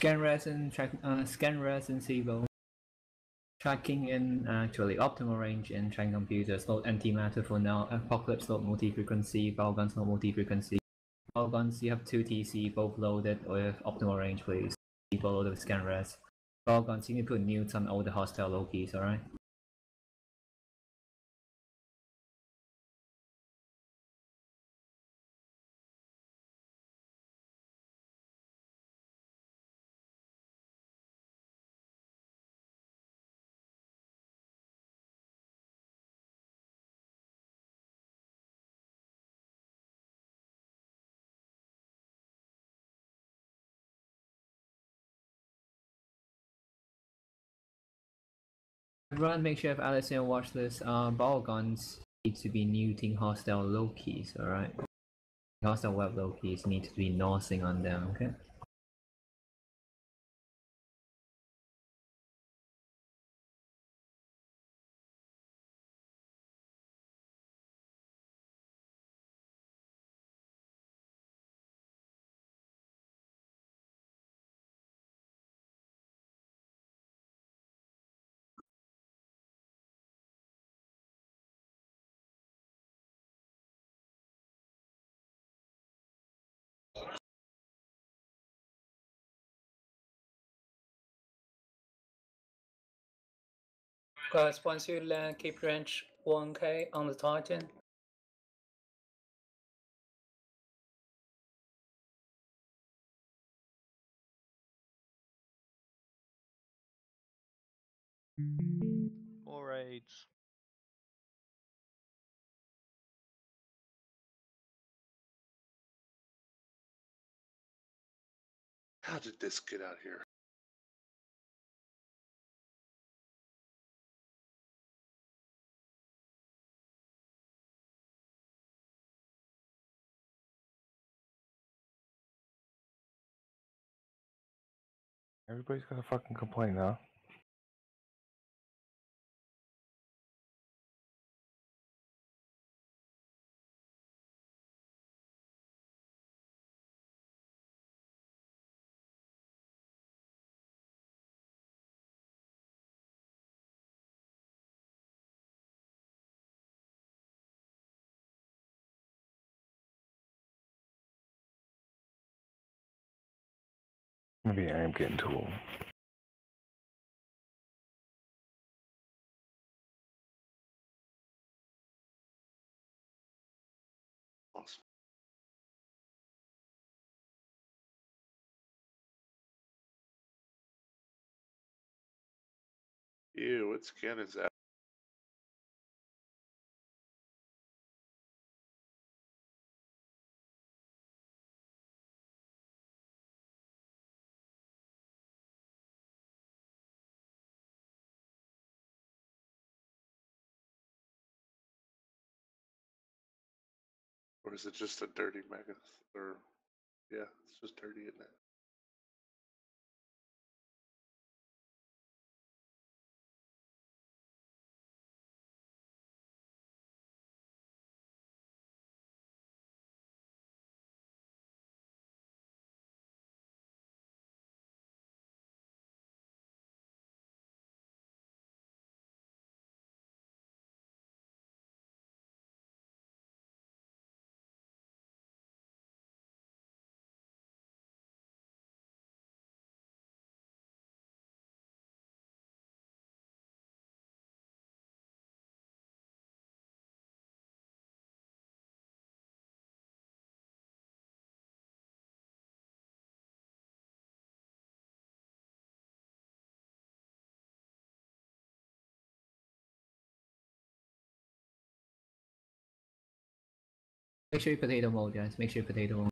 ScanRes and SIBO. Tracking in actually optimal range in tracking computers, not antimatter for now. Apocalypse not multi-frequency, Balguns not multi-frequency. Balguns, you have 2 TC, both loaded with optimal range, please. SIBO loaded with ScanRes. Balguns, you need to put newts on all the hostile Lokis, alright? Everyone, make sure you have Alice in your watch list. Balguns need to be neuting hostile Lokis, alright? Hostile web Lokis need to be nosing on them, okay? Guys, once you land, keep range 1K on the Titan. More raids. How did this get out here? Everybody's got a fucking complaint now. Maybe I am getting too old. Awesome. Ew, what skin is that? Or is it just a dirty Megath? Or, yeah, it's just dirty, isn't it? Make sure you potato mode, guys. Make sure you potato mode.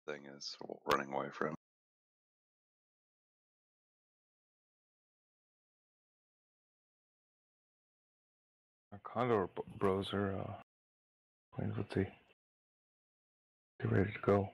thing is running away from. Our Condor bros are playing footsie. Get ready to go.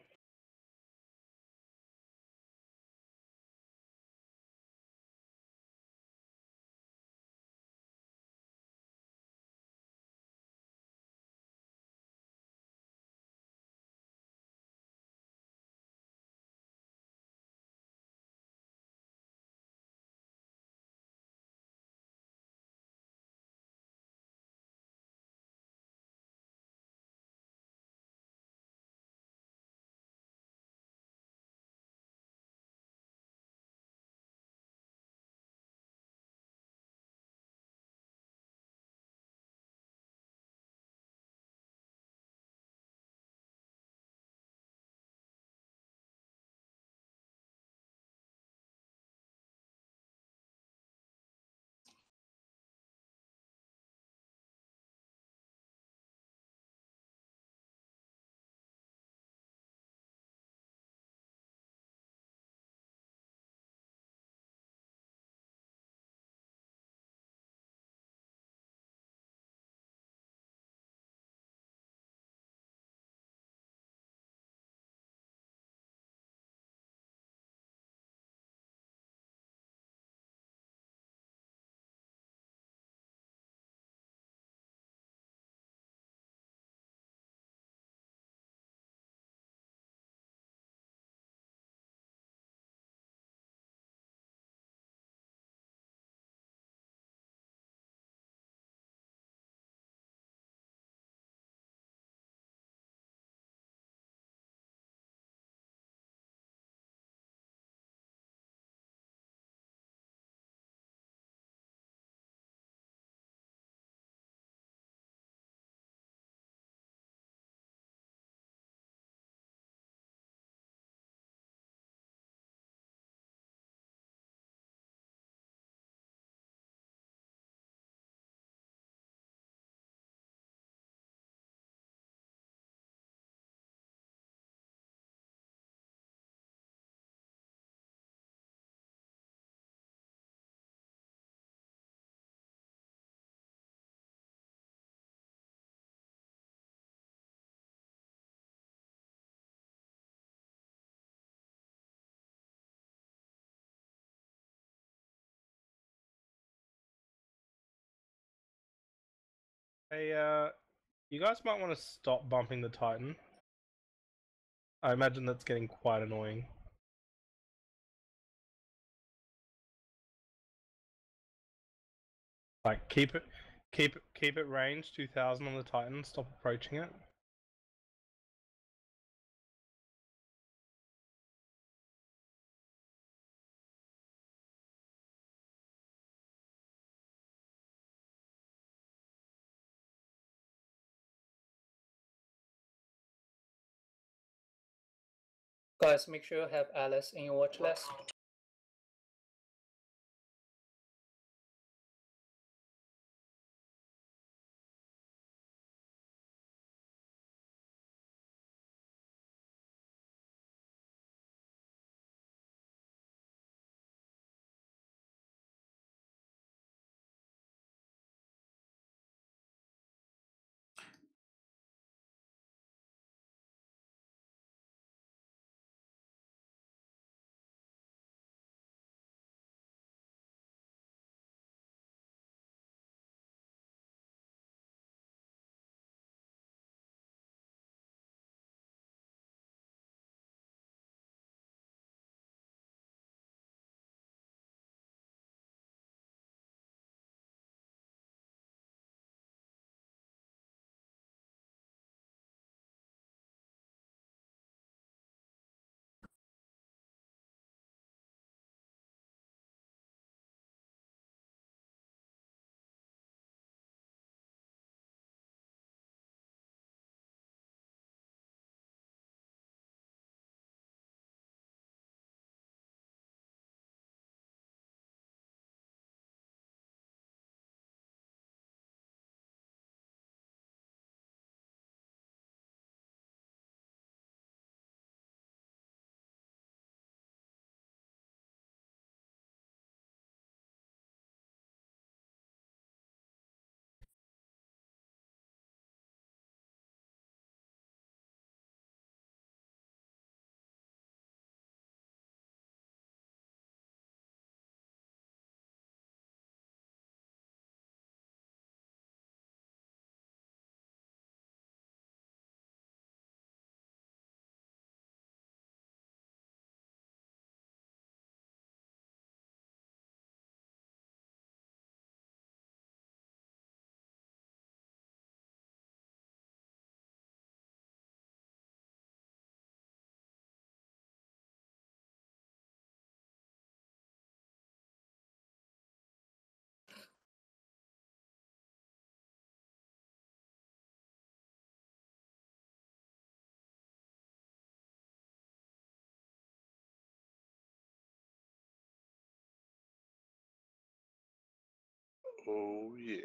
Hey, you guys might want to stop bumping the Titan. I imagine that's getting quite annoying. Like, keep it range 2000 on the Titan. Stop approaching it. Guys, make sure you have Alice in your watch list. Oh yeah.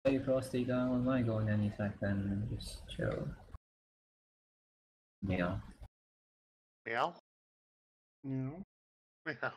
Hey Frosty down online going any second, just chill. Yeah. Meow. No. Meow.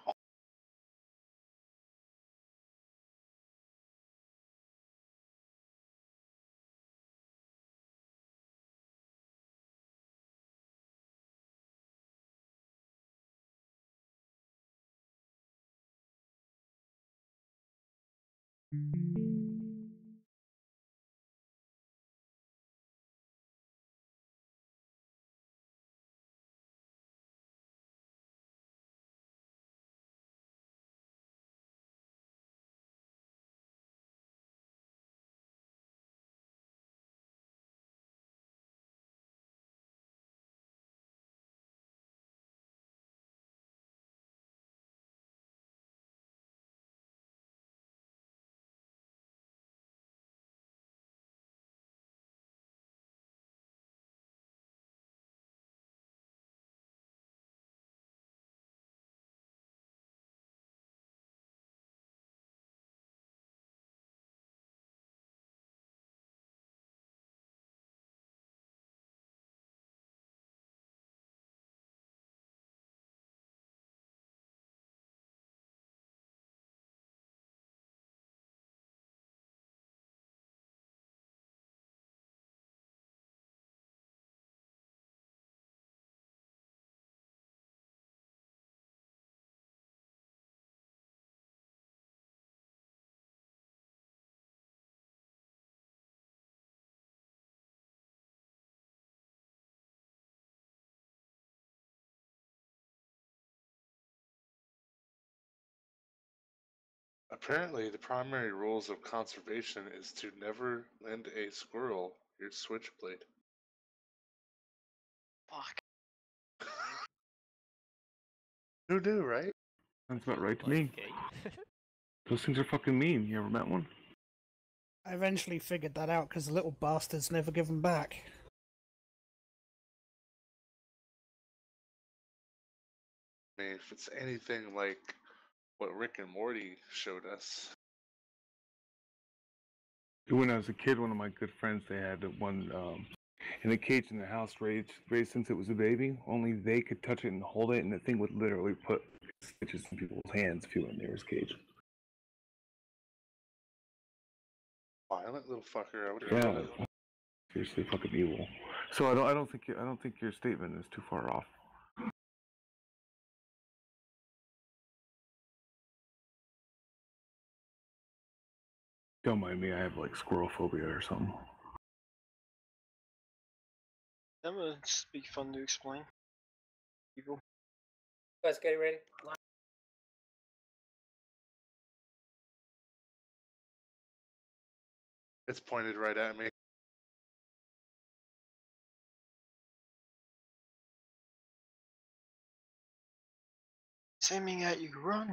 Apparently, the primary rules of conservation is to never lend a squirrel your switchblade. Fuck. Who knew, right? Sounds about right to me. Okay. Those things are fucking mean. You ever met one? I eventually figured that out because the little bastards never give them back. I mean, if it's anything like what Rick and Morty showed us. When I was a kid, one of my good friends, they had one in a cage in the house raised since it was a baby. Only they could touch it and hold it, and the thing would literally put stitches in people's hands if you went near his cage. Violent little fucker. I would Yeah, seriously, fucking evil. So I don't think your statement is too far off. Don't mind me, I have like squirrel phobia or something. That would be fun to explain. People. Guys, get ready. It's pointed right at me. It's aiming at you, run!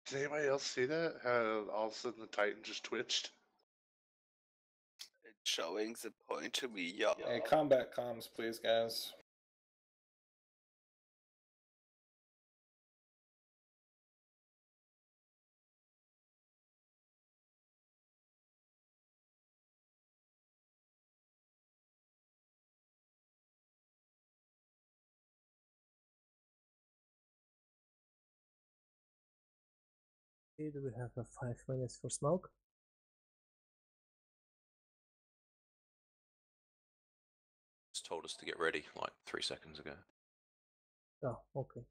Did anybody else see that? How all of a sudden the Titan just twitched? It's showing the point to me, yeah. Hey, combat comms, please, guys. do we have 5 minutes for smoke? Just told us to get ready like 3 seconds ago. Oh, okay.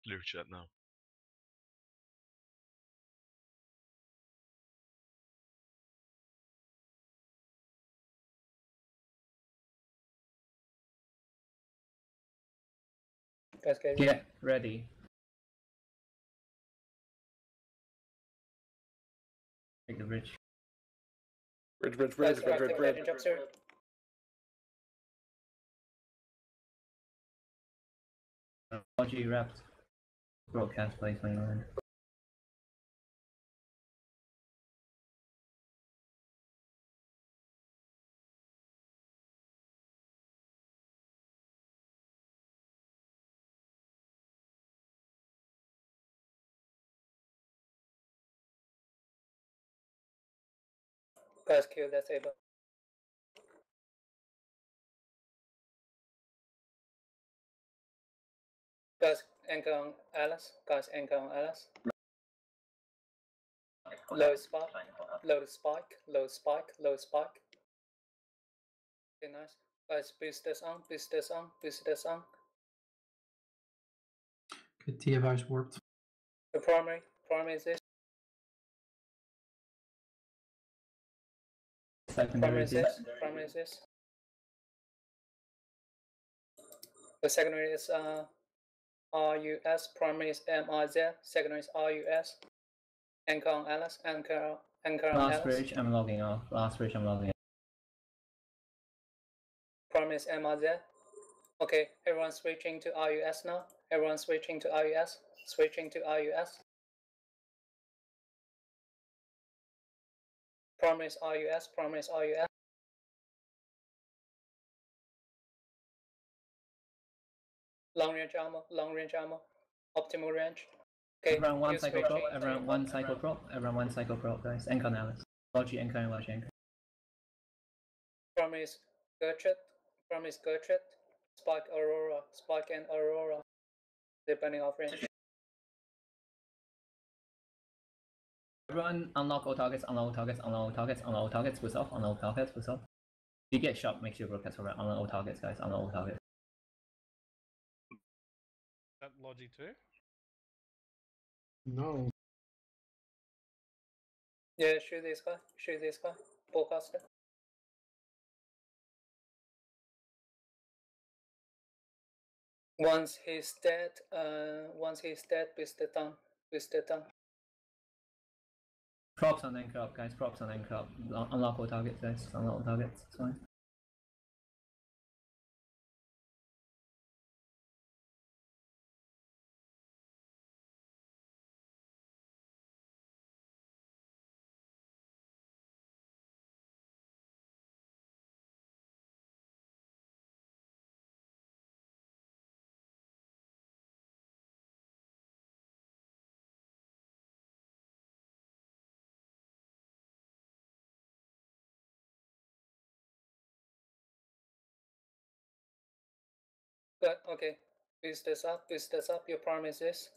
Blue chat now. Guys, get Get ready. Take the bridge. Guys, active guidance officer. Logi wrapped. Broadcast place when you're in. Guys, kill that saber. Guys, anchor on Alice. Guys, anchor on Alice. Low spike. Low spike. Low spike. Low spike. Okay, nice. Guys, boost this on. Boost this on. Boost this on. Okay, TFI's warped. The primary. Primary is this. Primary is this. Primary is this. The secondary is RUS. Primary is MIZ. Secondary is RUS. Anchor on Alice. Anchor on Last Alice. bridge, I'm logging off. Last bridge, I'm logging off. Primary is MIZ. Okay, everyone switching to RUS now. Everyone switching to RUS. Switching to RUS. Primary is RUS. Primary is RUS. Long range ammo. Long range ammo. Optimal range. Okay, Everyone one use cycle switching. prop. Everyone one cycle prop. Everyone one cycle prop, guys. Anchor on Alice. Logi anchor and Logi anchor. Primary is Gertrude. Primary is Gertrude. Spike Aurora. Spike and Aurora. Depending off range. Everyone unlock all targets, unlock all targets, unlock all targets, unlock all targets, push off, unlock all targets, push off. If you get shot, make sure you broadcast over. Unlock all targets, guys, unlock all targets. That Logi too? No. Yeah, shoot this guy. Shoot this guy. Ballcaster. Once he's dead, boost the tongue. Boost the tongue. Props on anchor up, guys, props on anchor up. Unlock all targets, guys, unlock all targets, it's fine. But okay, boost this up, boost this up. Your primary is this.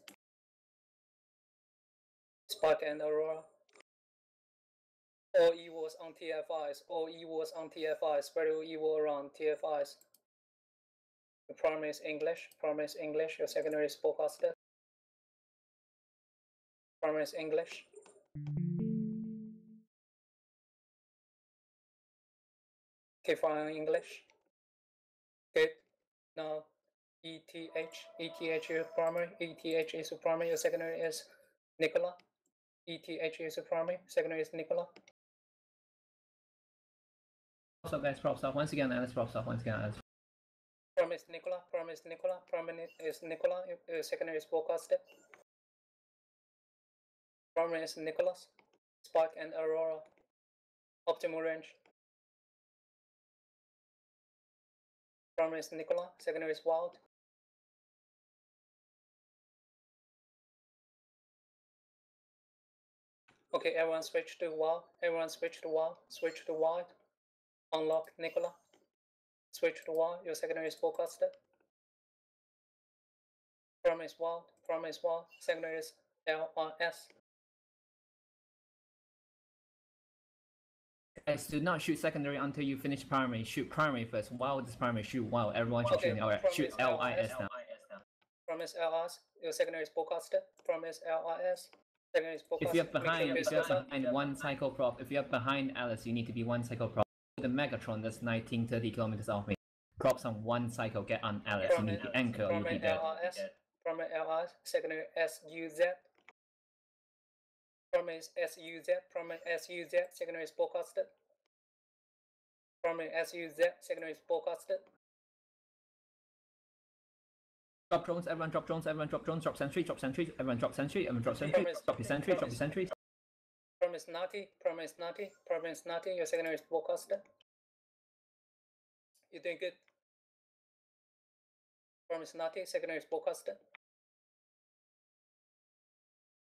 Spark and Aurora. All evils on TFIs, all evils on TFIs, spread your evil around TFIs. Your primary is English, your secondary is spellcaster. Primary is English. Okay, fine, English. Good. Now, ETH is your primary, ETH is your primary, your secondary is Nicola. ETH is your primary, secondary is Nicola. Props up, guys, props up. Once again, Alice, props up. Once again, Alice. Primary is Nicola, primary is Nicola, secondary is spellcaster. Primary is Nicholas, Spark and Aurora. Optimal range. Primary is Nicola, secondary is Wild. Okay, everyone switch to Wild. Everyone switch to Wild. Switch to Wild. Unlock Nicola. Switch to Wild. Your secondary is spellcaster. Primary is Wild. Primary is Wild. Secondary is LRS. Guys, do not shoot secondary until you finish primary. Shoot primary first. Wild is primary. Shoot wild. Everyone should shoot. Alright, shoot LIS now. Primary is LRS. Your secondary is spellcaster. Primary is LRS. Secondary is spellcaster. If you're behind one cycle prop, if you're behind Alice, you need to be one cycle prop. The Megatron that's 19-30 kilometers off me. Props on one cycle, get on Alice. You need to anchor or you'll be dead. Primary LRS. Secondary SUZ. Primary is SUZ. Primary SUZ. Secondary is spellcaster. Primary SUZ. Secondary is spellcaster. Drop drones, everyone drop drones, everyone drop drones, drop sentry, everyone drop sentry, everyone drop sentry, drop your sentry, drop your sentry. Primary is Nati, primary is Nati, primary is Nati, your secondary is spellcaster. You're doing good. Primary is Nati, secondary is spellcaster.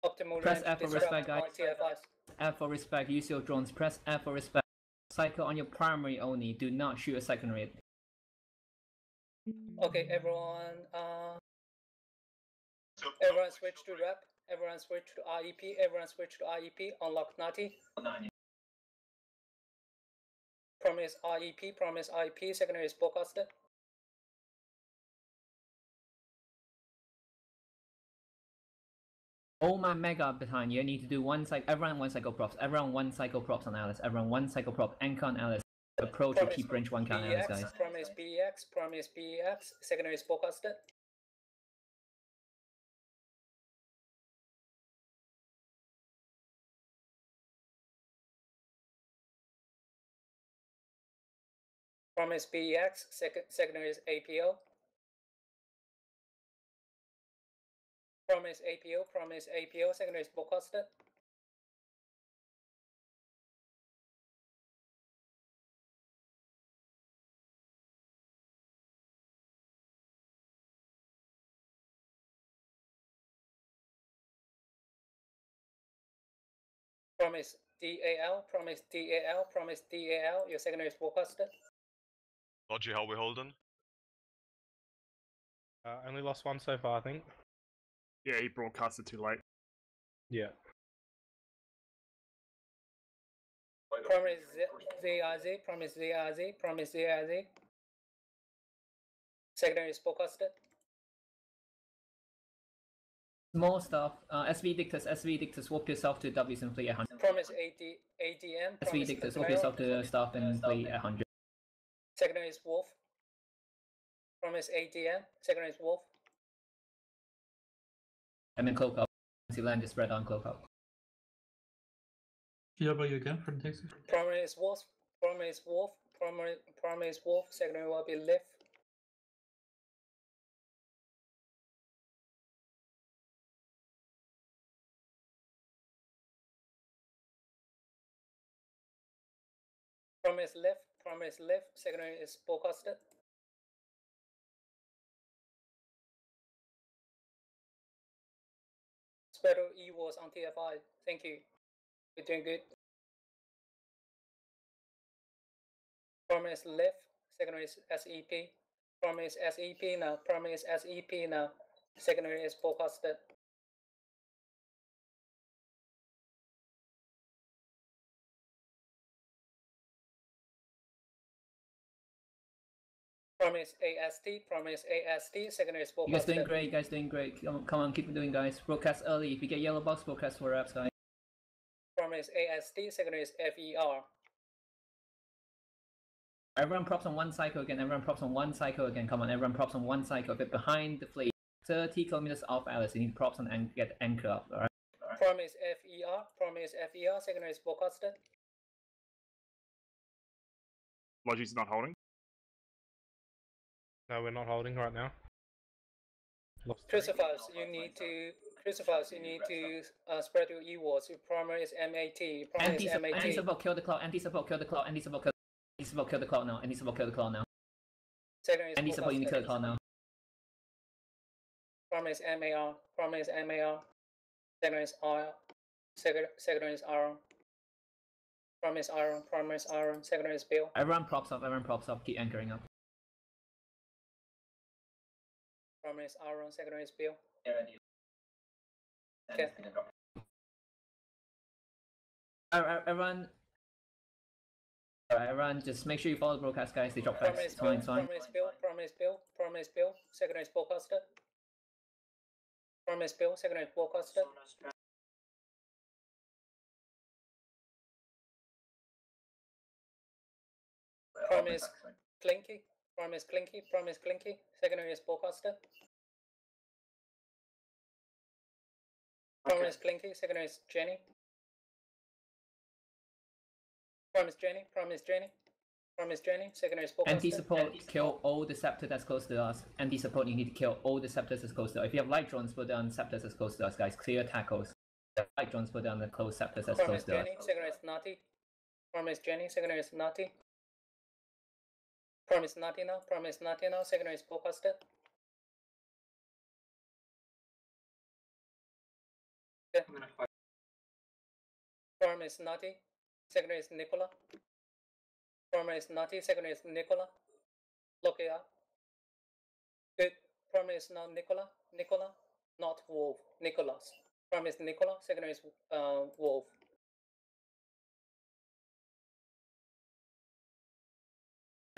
Optimal Press range, F for disrupt respect, guys. TFIs. F for respect, use your drones. Press F for respect. Cycle on your primary only, do not shoot a secondary. Okay, everyone switch to rep. Everyone switch to IEP. Everyone switch to IEP. Unlock Nati. Promise IEP. Promise IEP. Secondary is spellcaster. All my mega behind you need to do one cycle. Everyone one cycle props. Everyone one cycle props on Alice. Everyone one cycle prop. Anchor on Alice. Approach or keep range one count Alice, guys. Promise BEX. Promise BEX. Secondary is spellcaster. Promise BEX. Secondary is APO. Promise APO. Promise APO. Secondary is spellcaster. Promise DAL. Promise DAL. Promise DAL. Your secondary is spellcaster. Dodgy, how we holding? Only lost one so far, I think. Yeah, he broadcasted too late. Yeah. Promise ZRZ. Promise ZRZ. Promise ZRZ. Secondary is spellcaster. Small stuff. SV Dictus, swap yourself to W's and play 100. Promise ADM. SV Dictus, swap yourself to staff and play 100. Secondary is Wolf. Promise ADM. Secondary is Wolf. And then cloak up. Once you land, just spread on cloak up. GW again for the Texas. Primary is Wolf. Primary is Wolf. Primary is Wolf. Secondary will be Lift. Primary is Lift. Primary is Lift. Secondary is spellcaster. Spreader E was on TFI. Thank you. You're doing good. Primary is Lift. Secondary is SEP. Primary is SEP now. Primary is SEP now. Secondary is forecasted. Primary is AST. Primary is AST. Secondary is You guys forecasted. doing great, you guys doing great. Come on, keep doing, guys. Broadcast early. If you get yellow box, broadcast for reps, guys. Primary is AST. Secondary is FER. Everyone props on one cycle again. Everyone props on one cycle again. Come on, everyone props on one cycle. Get behind the fleet. 30 kilometers off Alice. You need props on and get anchor up. All right. Primary is FER. Primary is FER. Secondary is forecasted. Logi's not holding. No, we're not holding right now. Crucifix, you need to spread your E-wards. Your primary is MAT. Primary is MAT. Anti-support, kill the cloud. Anti-support, kill the cloud. Anti-support, kill the cloud now. Anti-support, kill the cloud now. Secondary is Anti-support, you need to kill the cloud now. Primary is MAR. Primary is MAR. Secondary is R. Secondary is R. Primary is iron. Primary is iron. Secondary is Bill. Everyone props up. Everyone props up. Keep anchoring up. Primary is iron. Secondary is Bill. Okay. Everyone. Alright, everyone, just make sure you follow the broadcast, guys. They drop facts. Primary is It's fine, Bill. it's fine. Primary is Bill. Primary is Bill. Primary is Bill. Secondary is forecasted. Primary is Bill. Secondary is forecasted. Primary is Clinky. Primary is Clinky. Primary is Clinky. Secondary is forecasted. Primary is Clinky. Secondary is Jenny. Primary is Jenny. Primary is Jenny. Primary is Jenny. Secondary is forecasted. Anti-support, kill all the scepter that's close to us. Anti-support, you need to kill all the scepters that's close to us. If you have light drones, put down scepters that's close to us, guys. Clear tackles. Light drones, put down the close scepters that's Primary close is to us. Jenny. Secondary is Naughty. Primary is Jenny. Secondary is Naughty. Primary is Naughty now. Primary is Naughty now. Secondary is forecasted. Okay. Primary is Naughty. Secondary is Nicola. Primary is Naughty. Secondary is Nicola. Look it up. Good. Primary is now Nicola. Nicola. Not Wolf. Nicholas. Primary is Nicola. Secondary is Wolf.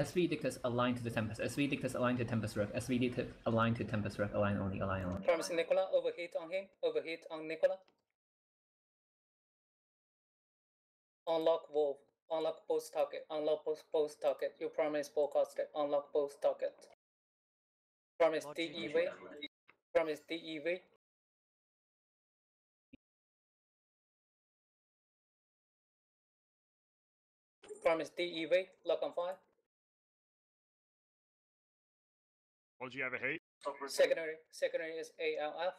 SV Dictus aligned to the Tempest. SV Dictus aligned to Tempest Rift. SV Dictus aligned to Tempest Rift. Align only. Align only. Primary is Nicola. Overheat on him. Overheat on Nicola. Unlock Wolf. Unlock both target. Unlock both target. Your primary is forecasted. Unlock both target. Primary is DEV. Primary is DEV. Primary is DEV. Lock on 5. Logi have a hate. Secondary is ALF.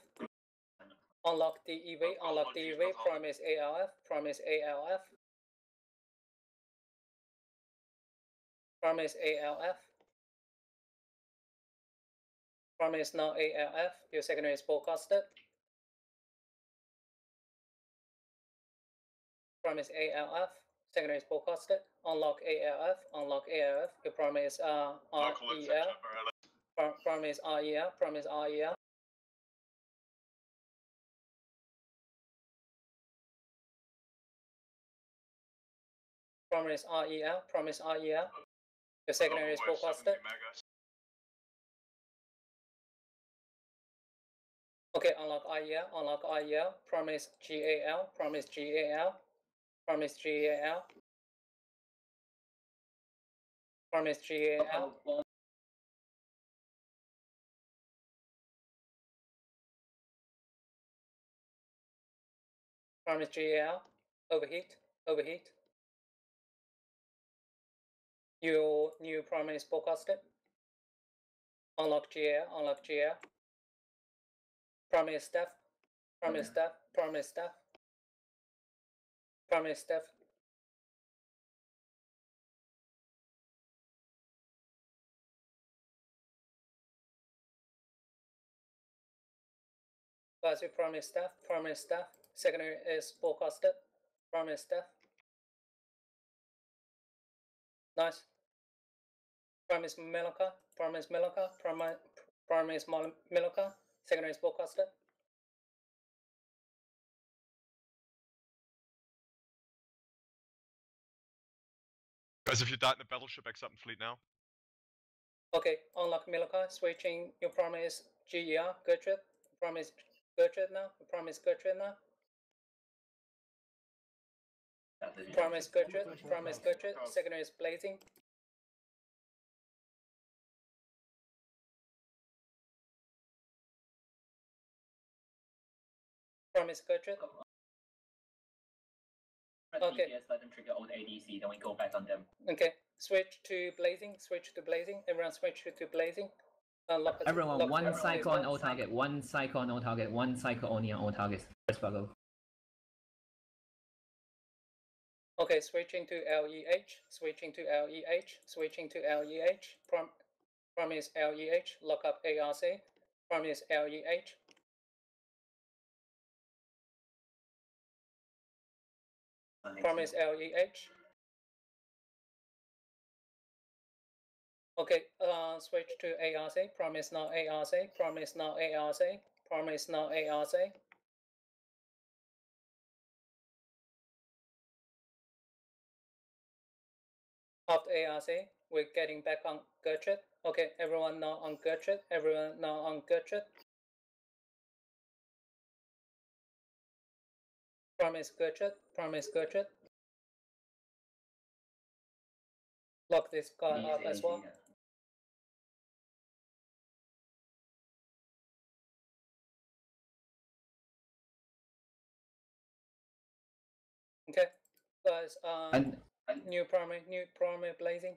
Unlock DEV. Unlock DEV. Primary is ALF. Primary is ALF. Primary is ALF. Primary is now ALF. Your secondary is forecasted. Primary is ALF. Secondary is forecasted. Unlock ALF. Unlock ALF. Your primary is REL. Primary is REL. Primary is REL. Primary is REL. Primary is REL. Your secondary is forecasted. Okay, unlock IEL. Unlock IEL. Primary is GAL. Primary is GAL. Primary is GAL. Primary is GAL. Primary is GAL. Overheat. Overheat. Your new primary is forecasted. Unlock GAL. Unlock GAL. Primary is staff. Primary is staff. Primary is staff. Primary is staff. Advisory primary staff. Primary staff. Secondary is forecasted. Primary staff. Nice. Prime is Meloka, prime is Meloka, prime is Meloka, secondary is Bowcaster. Guys, if you died in the battleship, exit and fleet now. Okay, unlock Meloka, switching, your prime is GER, Gertrude, prime is Gertrude now, prime is Gertrude now. Prime is Gertrude, secondary is Blazing. Prime is Gertrude. Okay. Let them trigger old ADC, then we go back on them. Okay, switch to Blazing, everyone switch to Blazing. Everyone, one cycle on all target, one cycle on all target, one cycle only on all targets. First bubble. Okay, switching to LEH, Prime is LEH, lock up ARC, Prime is LEH. Prime is LEH. Okay, switch to ARC, Prime is now ARC, Prime is now ARC, Prime is now ARC. After ARC, we're getting back on Gertrude. Okay, everyone now on Gertrude, everyone now on Gertrude. Prime is Gertrude, prime is Gertrude. Lock this guy up as well. Okay, guys, new primary blazing,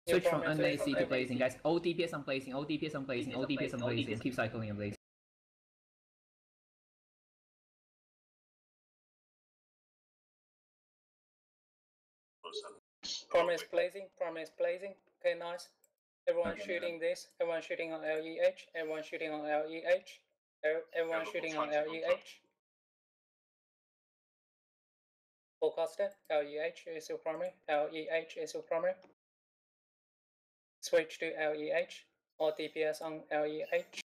Switch from NAC to blazing, guys. All DPS on blazing, all DPS on blazing, all DPS on blazing. Keep cycling and blazing. Prime is blazing. Okay, nice. Everyone shooting this. Everyone shooting on LEH. Everyone shooting on LEH. Everyone shooting on LEH. Forecaster, LEH is your primary. LEH is your primary. Switch to LEH. All DPS on LEH.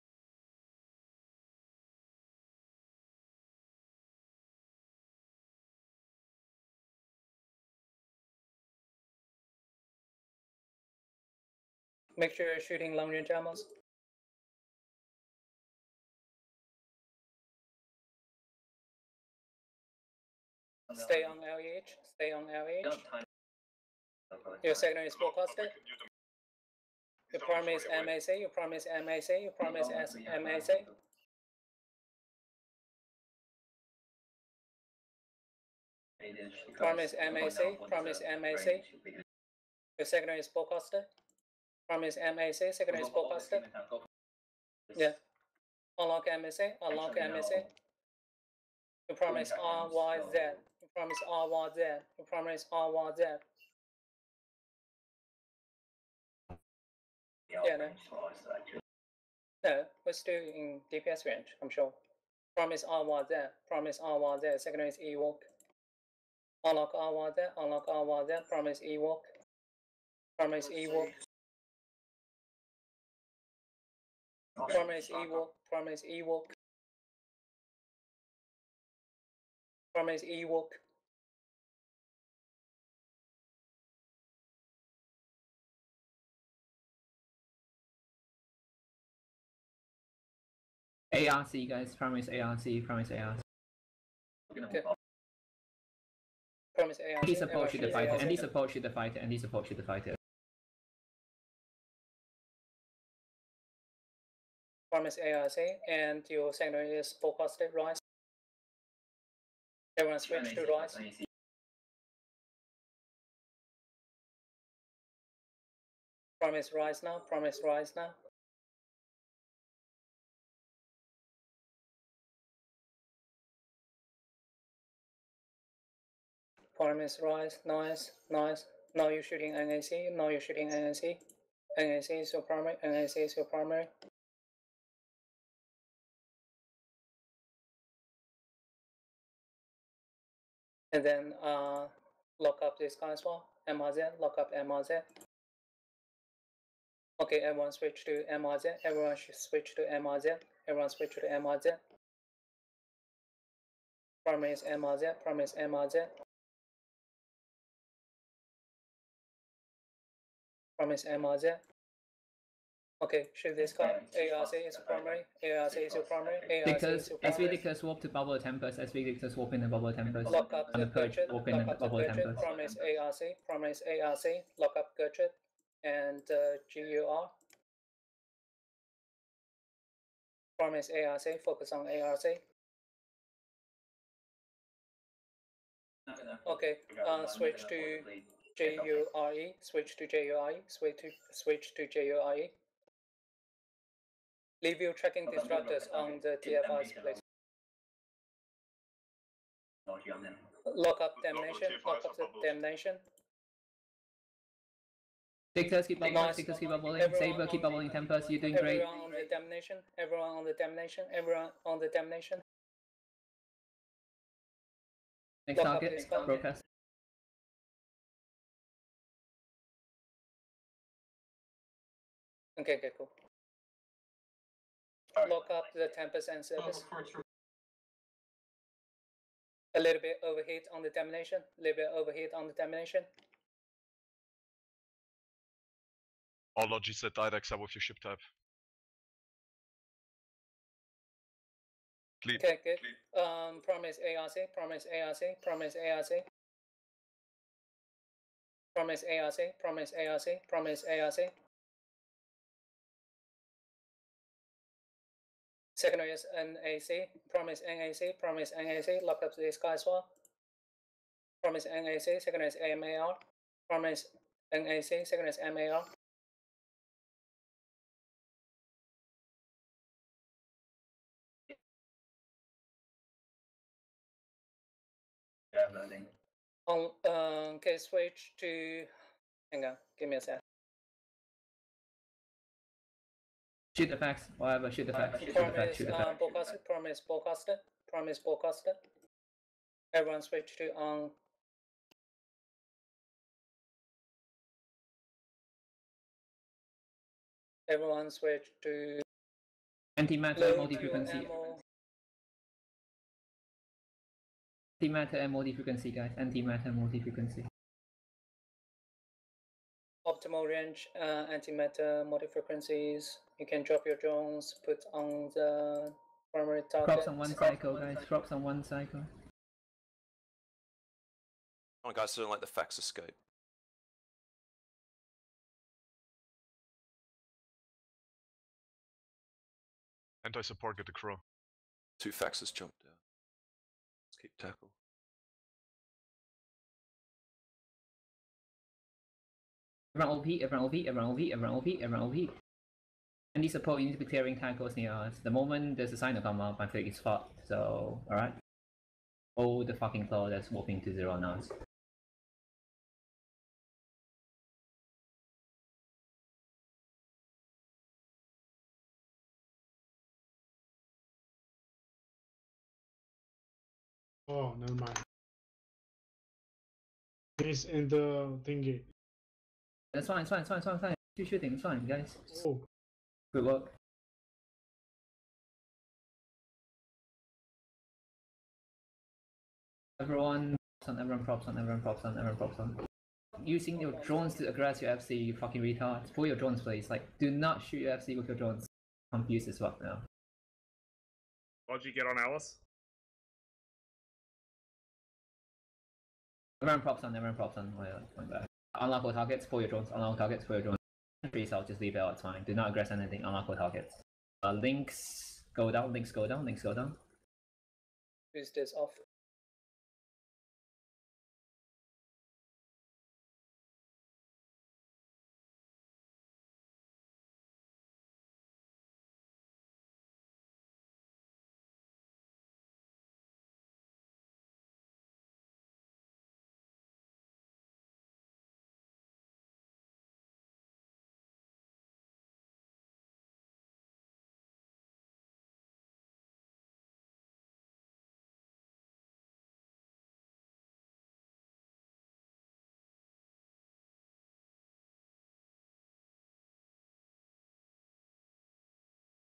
Make sure you're shooting long range ammos. Stay on LEH. Stay on LEH. Your secondary is forecasted. Your primary is MAC. Your primary is MAC. Your primary is MAC. Primary is MAC. Primary is MAC. Your secondary is forecasted. Primary is MAC. Secondary is forecasted. Yeah. Unlock MAC. Unlock MAC. Your primary is RYZ. Your primary is RYZ. Your primary is RYZ. Yeah, no. No, we're still in DPS range, I'm sure. Primary is RYZ. Primary is RYZ. Secondary is Ewok. Unlock RYZ. Unlock RYZ. Primary is Ewok. Primary is Ewok. Primary is Ewok. Primary is Ewok. Primary is Ewok. ARC, guys. Primary is ARC. Primary is ARC. Okay. Primary is ARC. ND support shoot the fighter. ND support shoot the fighter. ND support shoot the fighter. Primary is ARC, and your secondary is forecasted rise. Everyone switch to rise. Primary is rise now. Primary is rise now. Primary is rise. Nice, nice. Now you're shooting NAC. Now you're shooting NAC. NAC is your primary. NAC is your primary. And then Lock up this guy as well. MRZ, lock up MRZ. Okay, everyone switch to MRZ. Everyone should switch to MRZ. Everyone switch to MRZ. Primary is MRZ. Primary is MRZ. Primary is MRZ. Okay, shoot this guy. ARC is primary. ARC is your primary. ARC is your primary. SV Dictator swap to Bubble Tempest. SV Dictator swap in the Bubble Tempest. Lock up the and Purge Gurchet. swap in the Lock up the Bubble Gurchet. Tempest. Primary is ARC. Primary is ARC. Lock up Gurchet. And GUR. Primary is ARC. Focus on ARC. Okay, switch to JURE. Switch to JURE. Switch to JURE. Leave your tracking disruptors on the TFI's place. Lock up damnation. Lock up the damnation. Dictators keep bubbling. Nice. Dictators keep bubbling. Everyone Saber keep on bubbling. Tempest, you're doing great. Everyone on the damnation. Everyone on the damnation. Everyone on the damnation. Next Lock up target, this guy. broadcast. Okay, cool. Lock up the Tempest and Service. A little bit overheat on the damnation. A little bit overheat on the damnation. All logis that died except with your ship type. Clean. Okay, good. Promise ARC. Promise ARC. Promise ARC. Promise ARC. Promise ARC. Promise ARC. Secondary is NAC. Promise NAC. Promise NAC. Lock up this guy as well. Promise NAC. Secondary is AMAR. Promise NAC. Secondary is MAR. Okay, switch to. Hang on, give me a sec. Shoot the facts, whatever, shoot the facts, shoot the facts, shoot the facts. Broadcaster, promise broadcaster, promise broadcaster. Everyone switch to Everyone switch to Antimatter low multi-frequency. ammo. Antimatter and multi-frequency, guys. Antimatter multi-frequency. Optimal range, antimatter, multi-frequencies. You can drop your drones, put on the primary target. Props on one cycle, guys. Props on one cycle. Come on, guys, don't let the facts escape. Anti-support, get the crow. 2 faxes jumped down. Let's keep tackle. Everyone OP, everyone OP, everyone OP, everyone OP, everyone OP. Any support, you need to be clearing tackles near us. The moment there's a sign to come up, I think it's fucked. So, alright. Oh, the fucking claw that's warping to 0 now. Oh, never mind. He's in the thingy. That's fine, it's fine, it's fine, it's fine, it's fine. Keep shooting, it's fine, guys. Oh. Good work. Everyone props on, everyone props on, everyone props on, everyone props on. Using your drones to aggress your FC, you fucking retards. Pull your drones, please. Like, do not shoot your FC with your drones. Confused as fuck now. Logi, get on Alice. Everyone props on, everyone props on. My bad. Unlock all targets, pull your drones, unlock targets, pull your drones. Freeze out, just leave it out, it's fine. Do not aggress anything, unlock all targets. Links go down, links go down, links go down. Who's this off?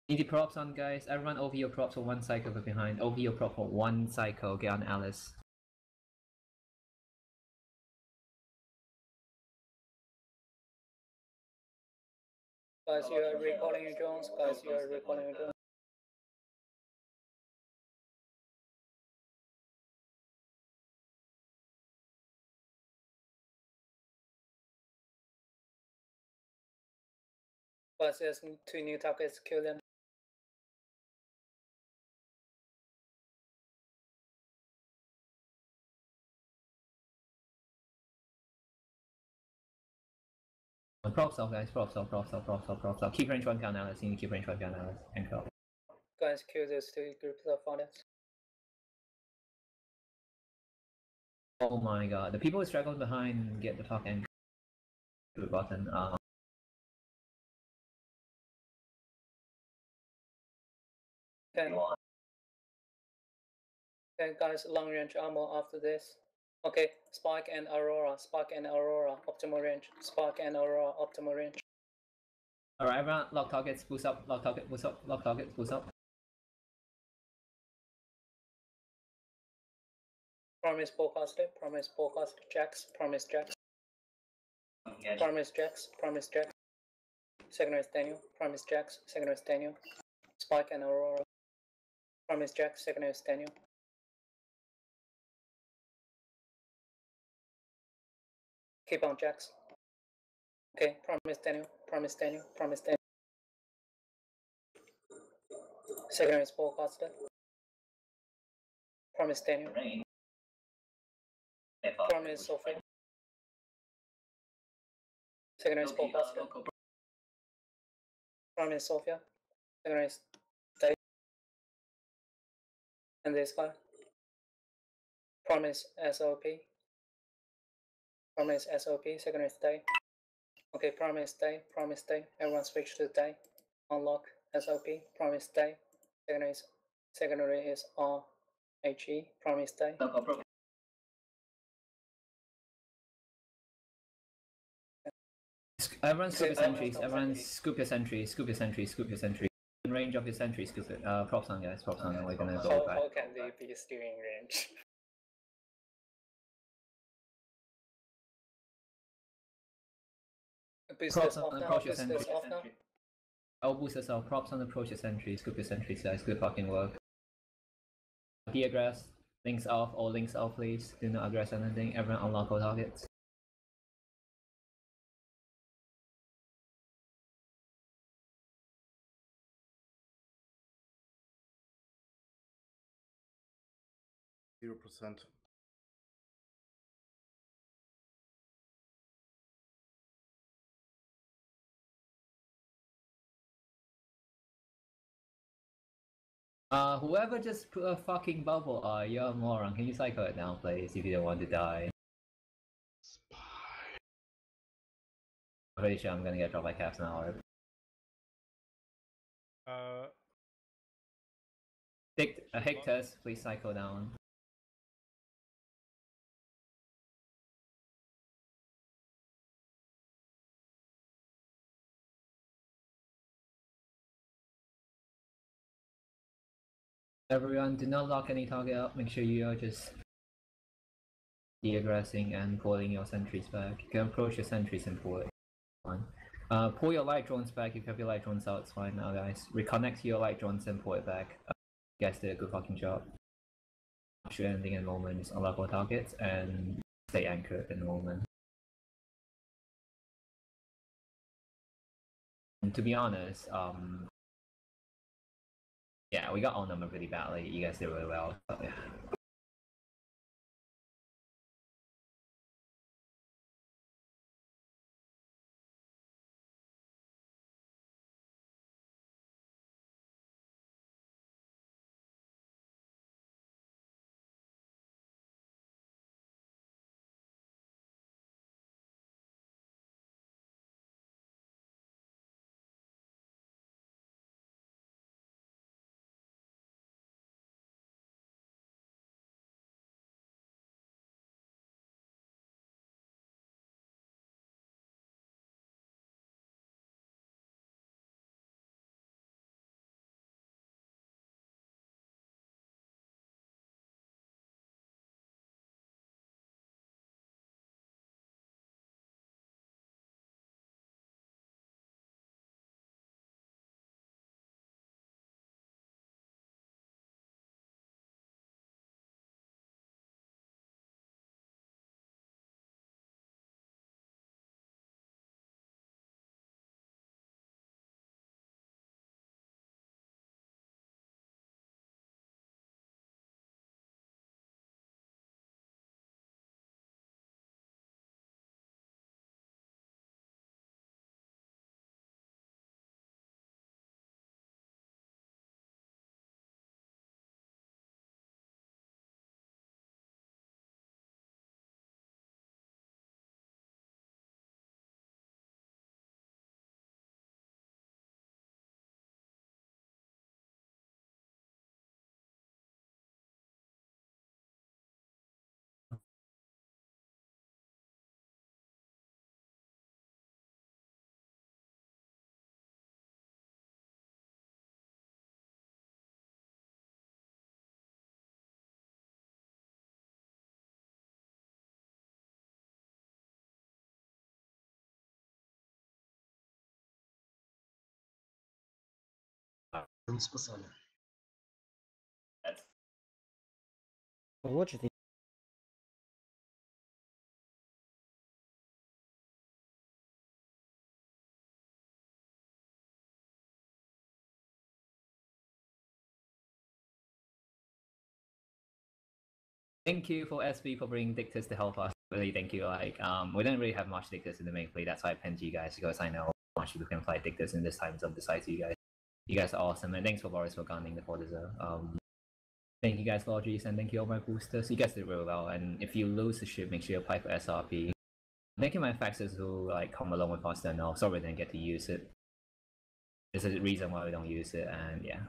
Need the props on, guys. Everyone over your props for 1 cycle from behind. Over your prop for 1 cycle. Get on Alice. Guys, you are recalling your drones. Guys, you are recalling your drones. Guys, there's 2 new targets. Kill them. Props off, guys. Props off, props off, props off, props off. Keep range 1 count Alice. You need to keep range 1 count Alice. And go. Guys, kill those 2 groups of audience. Oh my god. The people who struggle behind get the fuck and the button. Okay, guys, long range ammo after this. Okay, Spark and Aurora, optimal range. Spark and Aurora, optimal range. Alright, everyone, lock targets, boost up, lock target, boost up, lock targets, boost up. Promise forecasted, jacks, promise jacks. Promise jacks, promise jacks. Second is Daniel, promise jacks, second is Daniel. Spark and Aurora. Promise jacks, second is Daniel. Keep on jacks. Okay, promise Daniel, promise Daniel, promise Daniel. Second is forecasted. Promise Daniel. Promise Sophia. Second is forecasted. Promise Sophia. Second is Dave. And this guy. Promise SOP. Promise SOP, second is Day. Okay, promise Day, promise Day. Everyone switch to Day. Unlock SOP, promise Day. Secondary is RHE, promise Day. Everyone scoop your sentries, everyone scoop your sentries, scoop your sentries, scoop your sentries. In range of your sentries, scoop it. Props on, guys, props on, we're gonna go back. How can they be steering range? Props on approach your sentry. I'll boost yourself. Props on approach your sentry. Scoop your sentries, guys. Good fucking work. De-aggress. Links off. All links off, please. Do not aggress anything. Everyone unlock all targets. %. Whoever just put a fucking bubble, you're a moron. Can you cycle it down, please, if you don't want to die? I'm pretty sure I'm gonna get dropped by caps now. Hectors, please cycle down. Everyone, do not lock any target up. Make sure you are just de-aggressing and pulling your sentries back. You can approach your sentries and pull it. Fine. Pull your light drones back. If you have your light drones out, it's fine now, guys. Reconnect to your light drones and pull it back. You guys did a good fucking job. Shoot anything in the moment, just unlock all targets and stay anchored in the moment. And to be honest, yeah, we got outnumbered pretty badly. You guys did really well. But yeah. спасали. What do you think? Thank you for SB for bringing Dictus to help us. Really, thank you. Like, we didn't really have much Dictus in the main play. That's why I pinned you guys because I know how much you can play Dictus in this time of the site. You guys, are awesome, and thanks for Boris for gunning the Fortizer. Thank you guys, Logis, and thank you all my boosters. You guys did really well. And if you lose the ship, make sure you apply for SRP. Thank you, my faxes who like come along with us. And sorry we didn't get to use it. There's a reason why we don't use it, and yeah.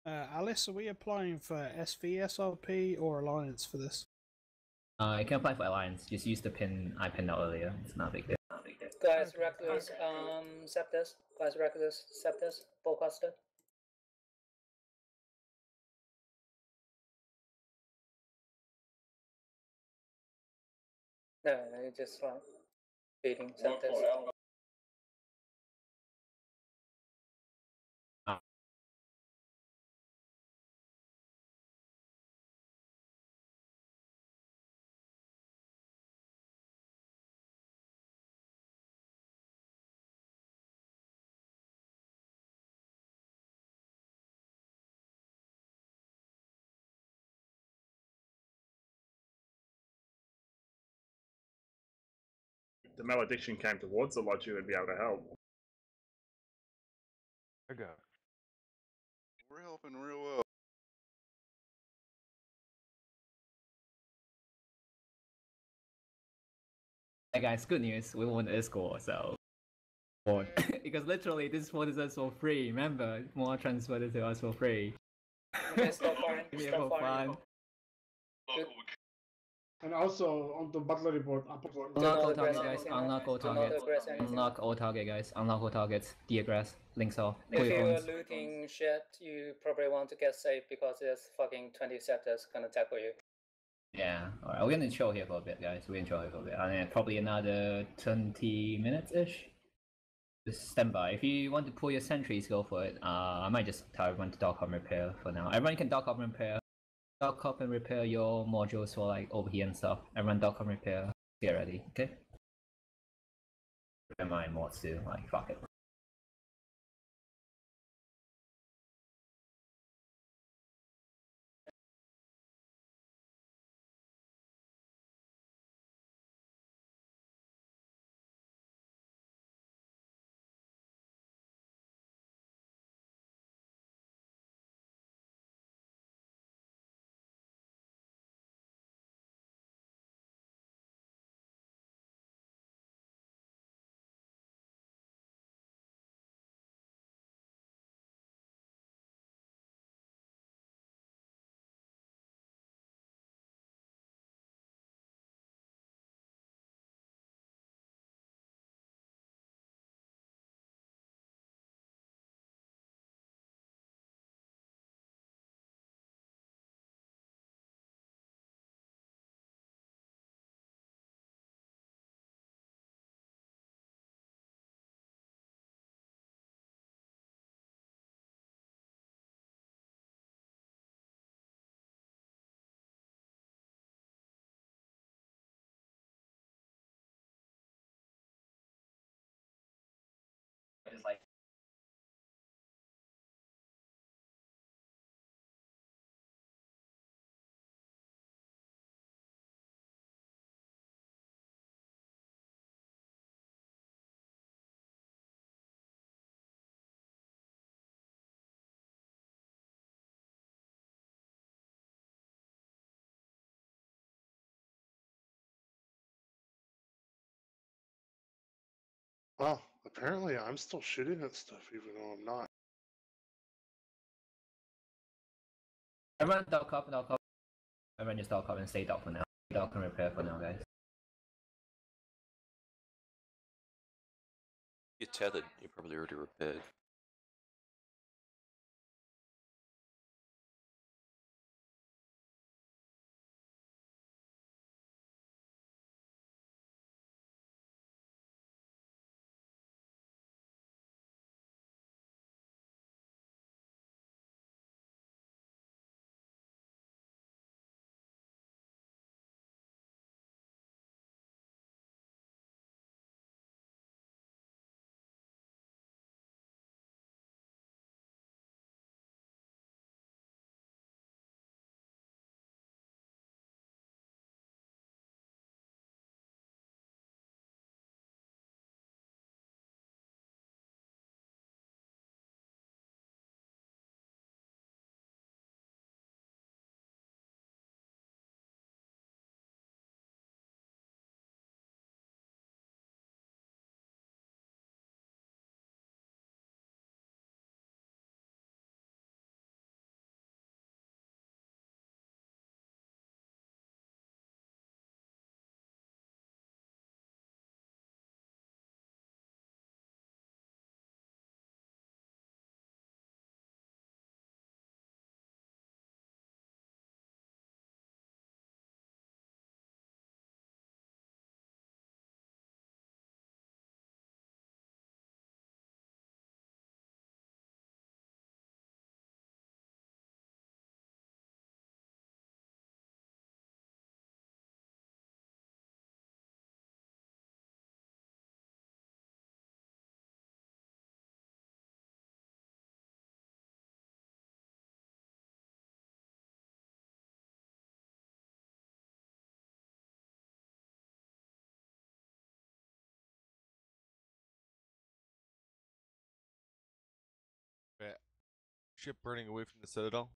Alice, are we applying for SVSRP or Alliance for this? You can apply for Alliance. Just use the pin I pinned out earlier. It's not a big deal. Guys, Reckless, Septus. Guys, Reckless, Septus, Bowcaster. No, it's just like beating Septus. The malediction came towards the lodge, you would be able to help. I got it. We're helping real well. Hey guys, good news. We won the score, so. Because literally, this fort is us for free. Remember, more transferred to us for free. Okay, stop firing. Stop firing. And also on the battle report. Unlock all targets, guys. Unlock all targets. Unlock all target, guys. Unlock all targets. Diagrass. Links off. If you're looting shit, you probably want to get safe because there's fucking 20 Scepters gonna tackle you. Yeah, alright. We're gonna chill here for a bit, guys. We're gonna chill here for a bit. And then probably another 20 minutes-ish. Just stand by. If you want to pull your sentries, go for it. I might just tell everyone to dock up and repair for now. Everyone can dock up and repair. Dock up and repair your modules for like over here and stuff. Everyone dock up and repair. Get ready, okay? Repair my mods too, like fuck it. Just like Well, apparently I'm still shooting at stuff even though I'm not. everyone dock up, dock up. Everyone just dock up and stay dock for now. Dock and repair for now, guys. You're tethered, you're probably already repaired. ship burning away from the Citadel?